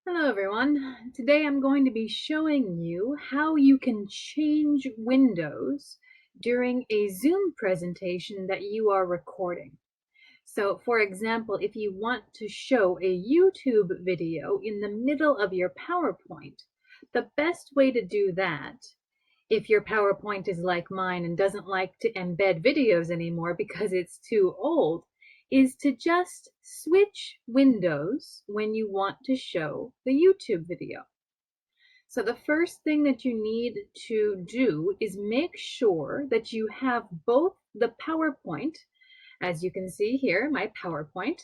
Hello everyone. Today I'm going to be showing you how you can change windows during a Zoom presentation that you are recording. So for example, if you want to show a YouTube video in the middle of your PowerPoint, the best way to do that, if your PowerPoint is like mine and doesn't like to embed videos anymore because it's too old, is to just switch windows when you want to show the YouTube video. So the first thing that you need to do is make sure that you have both the PowerPoint, as you can see here, my PowerPoint,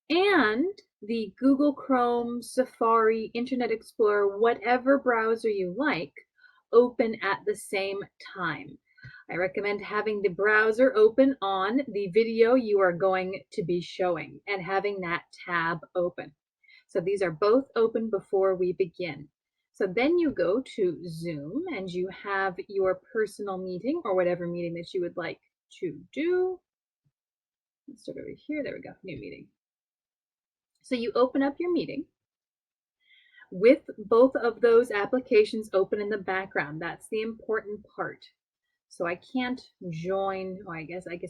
and the Google Chrome, Safari, Internet Explorer, whatever browser you like, open at the same time. I recommend having the browser open on the video you are going to be showing and having that tab open. So these are both open before we begin. So then you go to Zoom and you have your personal meeting or whatever meeting that you would like to do. Let's start over here. There we go, new meeting. So you open up your meeting with both of those applications open in the background. That's the important part. So I can't join, oh, I guess I can.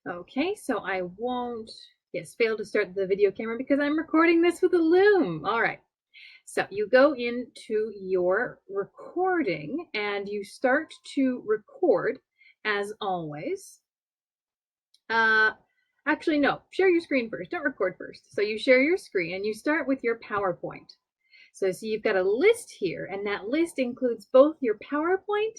Okay, so I won't, yes, fail to start the video camera because I'm recording this with a Loom. All right, so you go into your recording and you start to record as always. Actually, no, share your screen first. Don't record first. So you share your screen and you start with your PowerPoint. So see, you've got a list here, and that list includes both your PowerPoint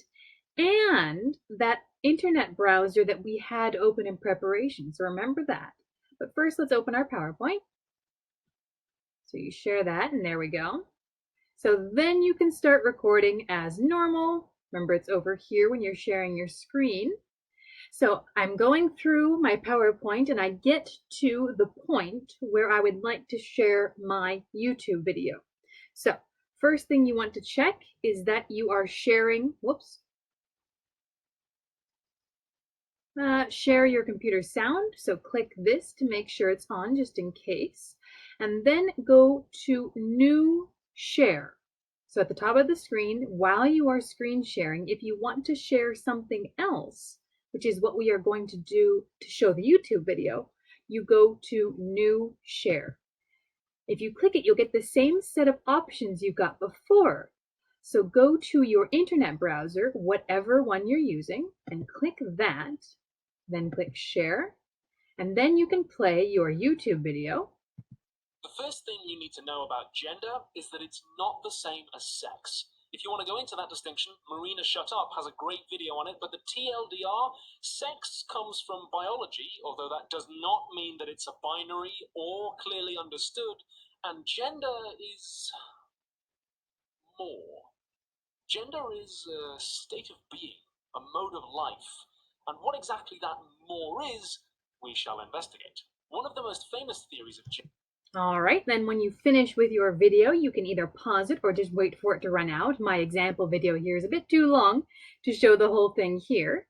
and that internet browser that we had open in preparation. So remember that. But first, let's open our PowerPoint. So you share that, and there we go. So then you can start recording as normal. Remember, it's over here when you're sharing your screen. So I'm going through my PowerPoint and I get to the point where I would like to share my YouTube video. So first thing you want to check is that you are sharing, share your computer sound. So click this to make sure it's on just in case. And then go to New Share. So at the top of the screen, while you are screen sharing, if you want to share something else, which is what we are going to do to show the YouTube video, you go to New Share. If you click it, you'll get the same set of options you got before. So go to your internet browser, whatever one you're using, and click that, then click Share, and then you can play your YouTube video. The first thing you need to know about gender is that it's not the same as sex. If you want to go into that distinction, Marina Shut Up has a great video on it, but the TLDR, sex comes from biology, although that does not mean that it's a binary or clearly understood, and gender is more. Gender is a state of being, a mode of life, and what exactly that more is, we shall investigate. One of the most famous theories of gender. All right, then when you finish with your video, you can either pause it or just wait for it to run out. My example video here is a bit too long to show the whole thing here.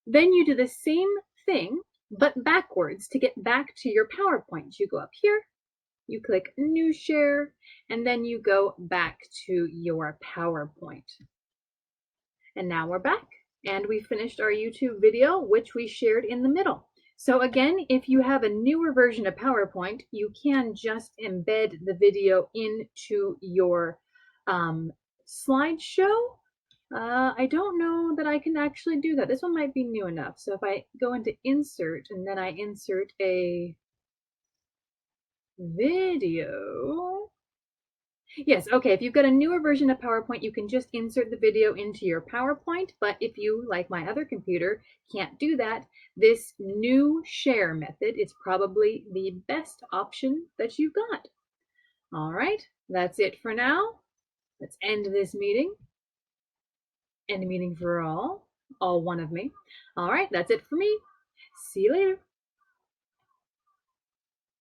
Then you do the same thing, but backwards to get back to your PowerPoint. You go up here, you click New Share, and then you go back to your PowerPoint. And now we're back, and we finished our YouTube video, which we shared in the middle. So again, if you have a newer version of PowerPoint, you can just embed the video into your slideshow. I don't know that I can actually do that. This one might be new enough. So if I go into Insert and then I insert a video. Yes, okay, if you've got a newer version of PowerPoint, you can just insert the video into your PowerPoint, but if you, like my other computer, can't do that, this new share method is probably the best option that you've got. All right, that's it for now. Let's end this meeting. End meeting for all one of me. All right, that's it for me. See you later.